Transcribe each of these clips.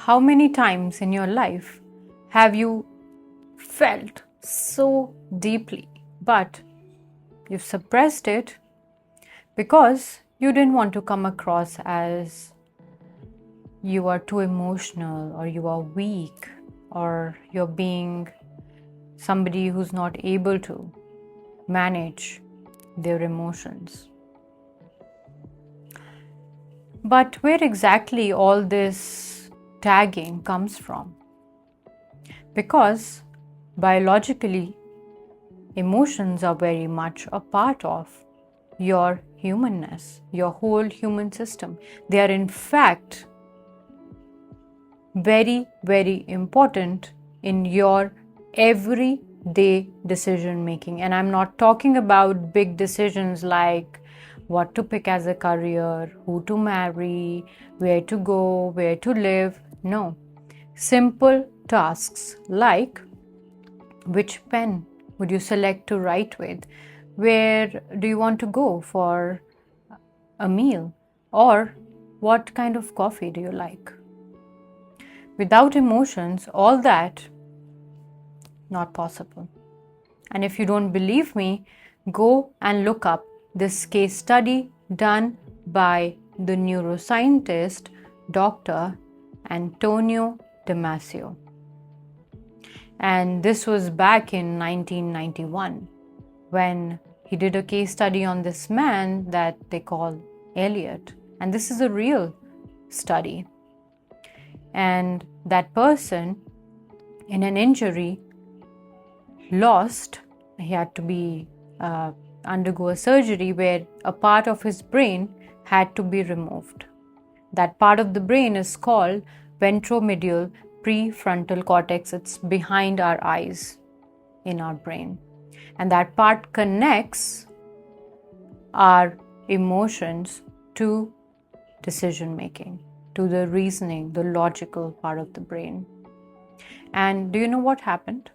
How many times in your life have you felt so deeply, but you've suppressed it because you didn't want to come across as you are too emotional, or you are weak, or you're being somebody who's not able to manage their emotions? But where exactly all this tagging comes from? Because biologically, emotions are very much a part of your humanness, your whole human system. They are in fact very, very important in your everyday decision making. And I'm not talking about big decisions like what to pick as a career, who to marry, where to go, where to live. No. Simple tasks like which pen would you select to write with? Where do you want to go for a meal? Or what kind of coffee do you like? Without emotions, all that not possible. And if you don't believe me, go and look up this case study done by the neuroscientist Dr. Antonio Damasio. And this was back in 1991 when he did a case study on this man that they call Elliot. And this is a real study. And that person, in an injury, he had to undergo a surgery where a part of his brain had to be removed. That part of the brain is called ventromedial prefrontal cortex. It's behind our eyes in our brain. And that part connects our emotions to decision making, to the reasoning, the logical part of the brain. And do you know what happened?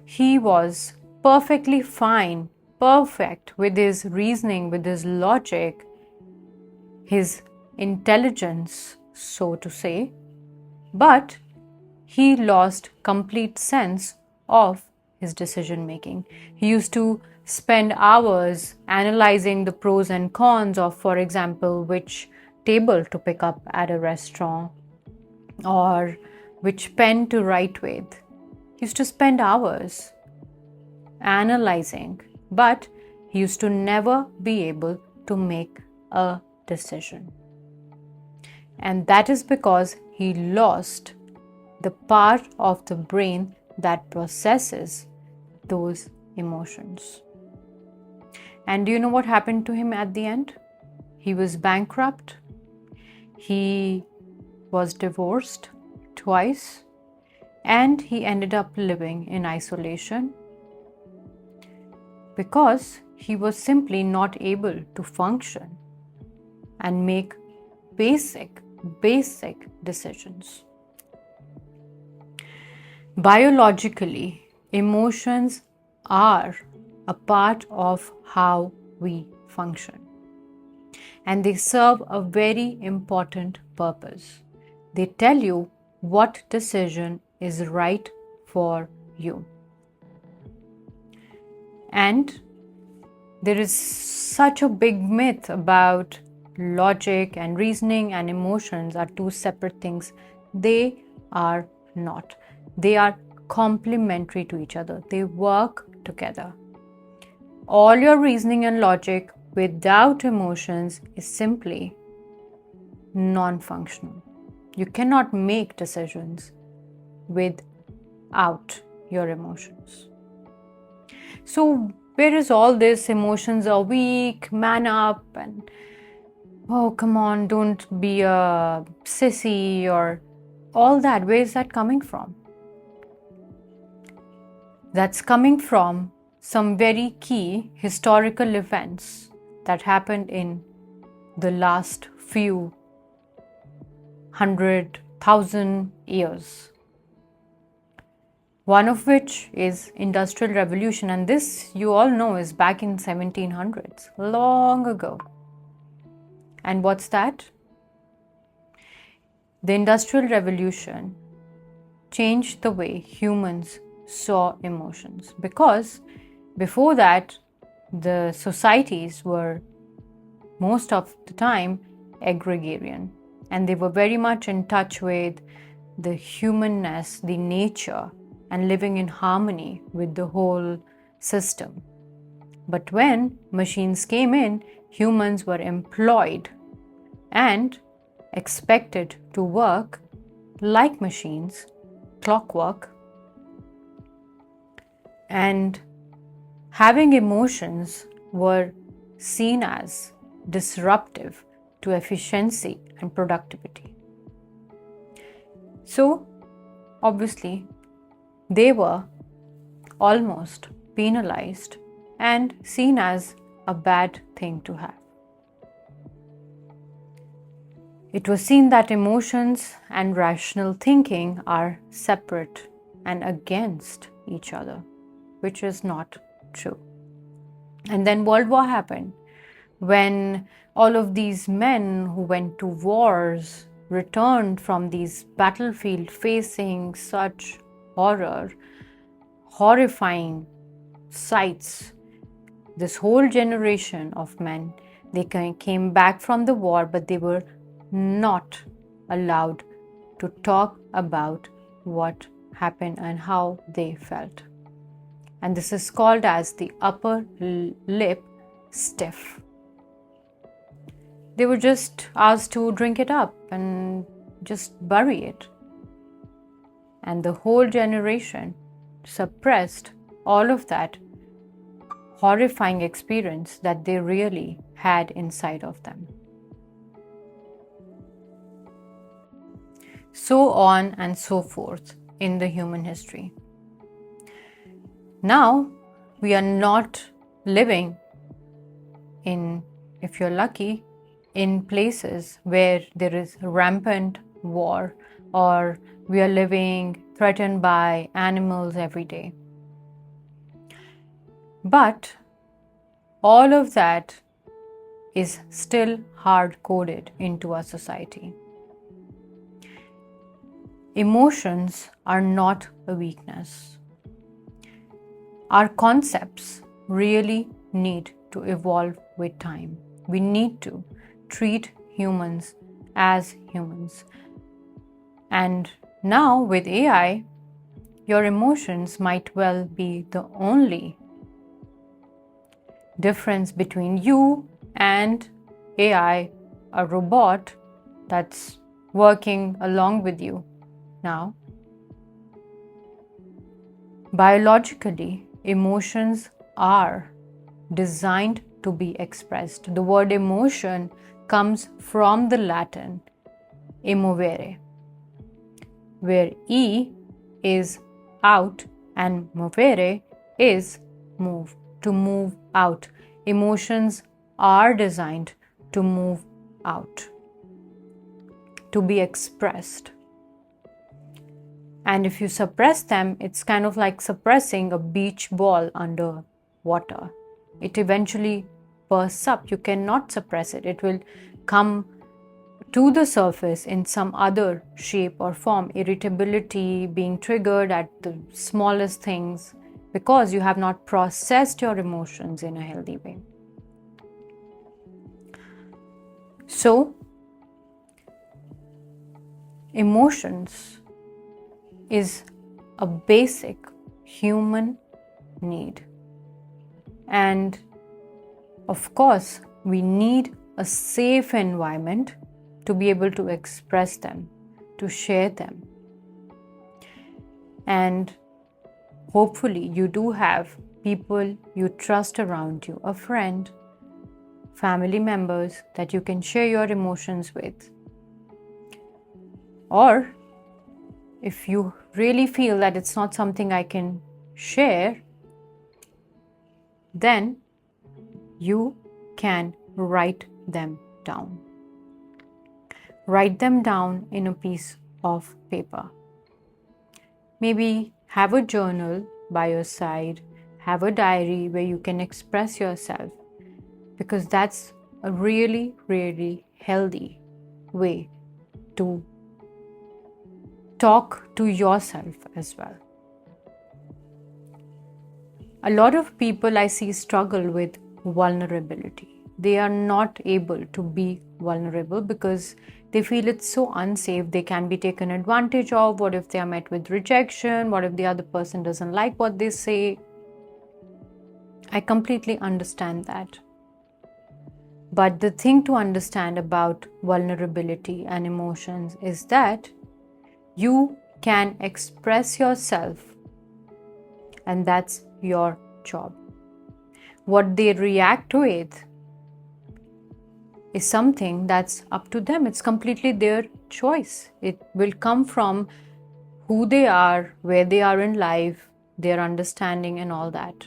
He was perfectly fine, perfect with his reasoning, with his logic, his intelligence, so to say, but he lost complete sense of his decision making. He used to spend hours analyzing the pros and cons of, for example, which table to pick up at a restaurant or which pen to write with. He used to spend hours analyzing, but he used to never be able to make a decision. And that is because he lost the part of the brain that processes those emotions. And do you know what happened to him at the end? He was bankrupt. He was divorced twice. And he ended up living in isolation because he was simply not able to function and make basic decisions. Biologically, emotions are a part of how we function. And they serve a very important purpose. They tell you what decision is right for you. And there is such a big myth about logic and reasoning and emotions are two separate things. They are not. They are complementary to each other. They work together. All your reasoning and logic without emotions is simply non-functional. You cannot make decisions without your emotions. So where is all this emotions are weak, man up, and oh come on, don't be a sissy, or all that? Where is that coming from? That's coming from some very key historical events that happened in the last few 100,000 years. One of which is Industrial Revolution, and this you all know is back in 1700s, long ago. And what's that? The Industrial Revolution changed the way humans saw emotions, because before that, the societies were most of the time agrarian, and they were very much in touch with the humanness, the nature, and living in harmony with the whole system. But when machines came in, humans were employed and expected to work like machines, clockwork, and having emotions were seen as disruptive to efficiency and productivity. So, obviously, they were almost penalized and seen as a bad thing to have. It was seen that emotions and rational thinking are separate and against each other, which is not true. And then World War happened, when all of these men who went to wars returned from these battlefields facing such horrifying sights. This whole generation of men, they came back from the war, but they were not allowed to talk about what happened and how they felt. And this is called as the upper lip stiff. They were just asked to drink it up and just bury it. And the whole generation suppressed all of that horrifying experience that they really had inside of them. So on and so forth in the human history. Now, we are not living in, if you're lucky, in places where there is rampant war, or we are living threatened by animals every day. But all of that is still hard-coded into our society. Emotions are not a weakness. Our concepts really need to evolve with time. We need to treat humans as humans. And now with AI, your emotions might well be the only difference between you and AI, a robot that's working along with you now. Biologically, emotions are designed to be expressed. The word emotion comes from the Latin emovere, where E is out and movere is move, to move out. Emotions are designed to move out, to be expressed. And if you suppress them, it's kind of like suppressing a beach ball under water. It eventually bursts up. You cannot suppress it. It will come to the surface in some other shape or form. Irritability, being triggered at the smallest things, because you have not processed your emotions in a healthy way. So, emotions is a basic human need. And of course, we need a safe environment to be able to express them, to share them. And hopefully you do have people you trust around you, a friend, family members that you can share your emotions with. Or if you really feel that it's not something I can share, then you can write them down. Write them down in a piece of paper. Maybe have a journal by your side, have a diary where you can express yourself, because that's a really, really healthy way to talk to yourself as well. A lot of people I see struggle with vulnerability. They are not able to be vulnerable because they feel it's so unsafe. They can be taken advantage of. What if they are met with rejection? What if the other person doesn't like what they say? I completely understand that. But the thing to understand about vulnerability and emotions is that you can express yourself, and that's your job. What they react with is something that's up to them. It's completely their choice. It will come from who they are, where they are in life, their understanding and all that.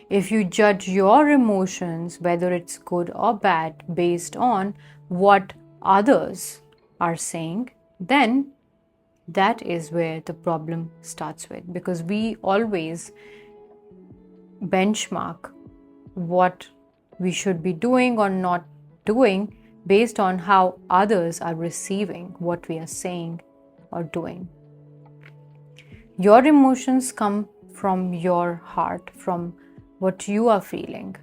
If you judge your emotions, whether it's good or bad, based on what others are saying, then that is where the problem starts with, because we always benchmark what we should be doing or not doing based on how others are receiving what we are saying or doing. Your emotions come from your heart, from what you are feeling,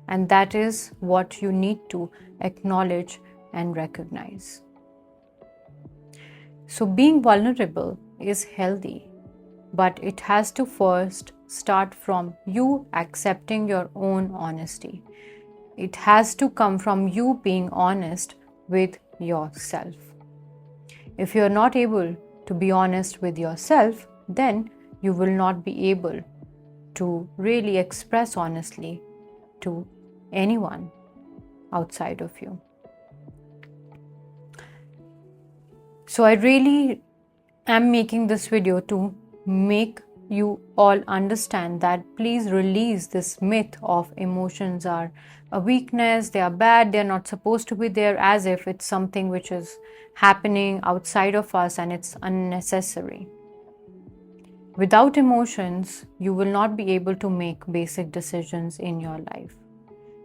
and that is what you need to acknowledge and recognize. So being vulnerable is healthy, but it has to first start from you accepting your own honesty. It has to come from you being honest with yourself. If you're not able to be honest with yourself, then you will not be able to really express honestly to anyone outside of you. So I really am making this video to make you all understand that please release this myth of emotions are a weakness, they are bad, they are not supposed to be there, as if it's something which is happening outside of us and it's unnecessary. Without emotions, you will not be able to make basic decisions in your life.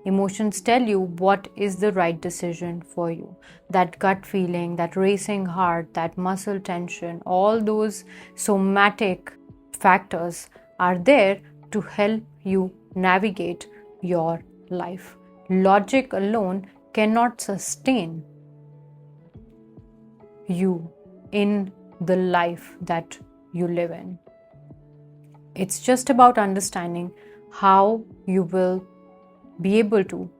Emotions tell you what is the right decision for you. That gut feeling, that racing heart, that muscle tension, all those somatic factors are there to help you navigate your life. Logic alone cannot sustain you in the life that you live in. It's just about understanding how you will be able to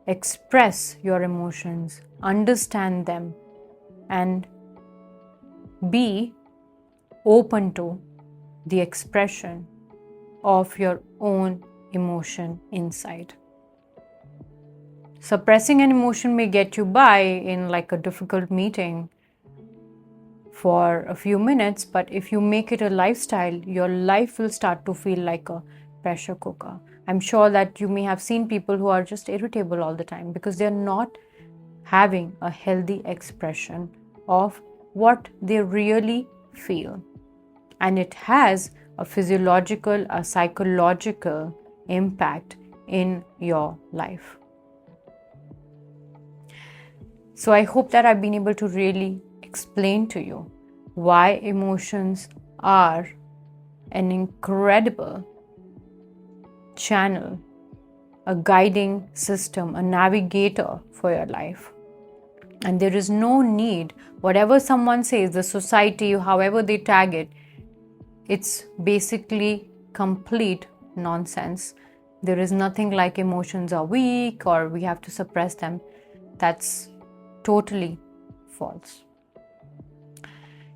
express your emotions, understand them, and be open to the expression of your own emotion inside. Suppressing an emotion may get you by in like a difficult meeting for a few minutes, but if you make it a lifestyle, your life will start to feel like a pressure cooker. I'm sure that you may have seen people who are just irritable all the time because they're not having a healthy expression of what they really feel. And it has a physiological, a psychological impact in your life. So I hope that I've been able to really explain to you why emotions are an incredible channel, a guiding system, a navigator for your life. And there is no need, whatever someone says, the society, however they tag it, it's basically complete nonsense. There is nothing like emotions are weak or we have to suppress them. That's totally false.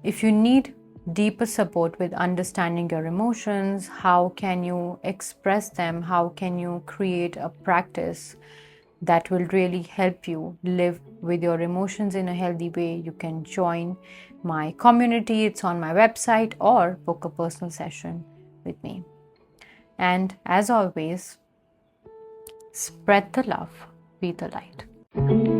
If you need deeper support with understanding your emotions, how can you express them, how can you create a practice that will really help you live with your emotions in a healthy way, you can join my community. It's on my website, or book a personal session with me. And as always, spread the love, be the light.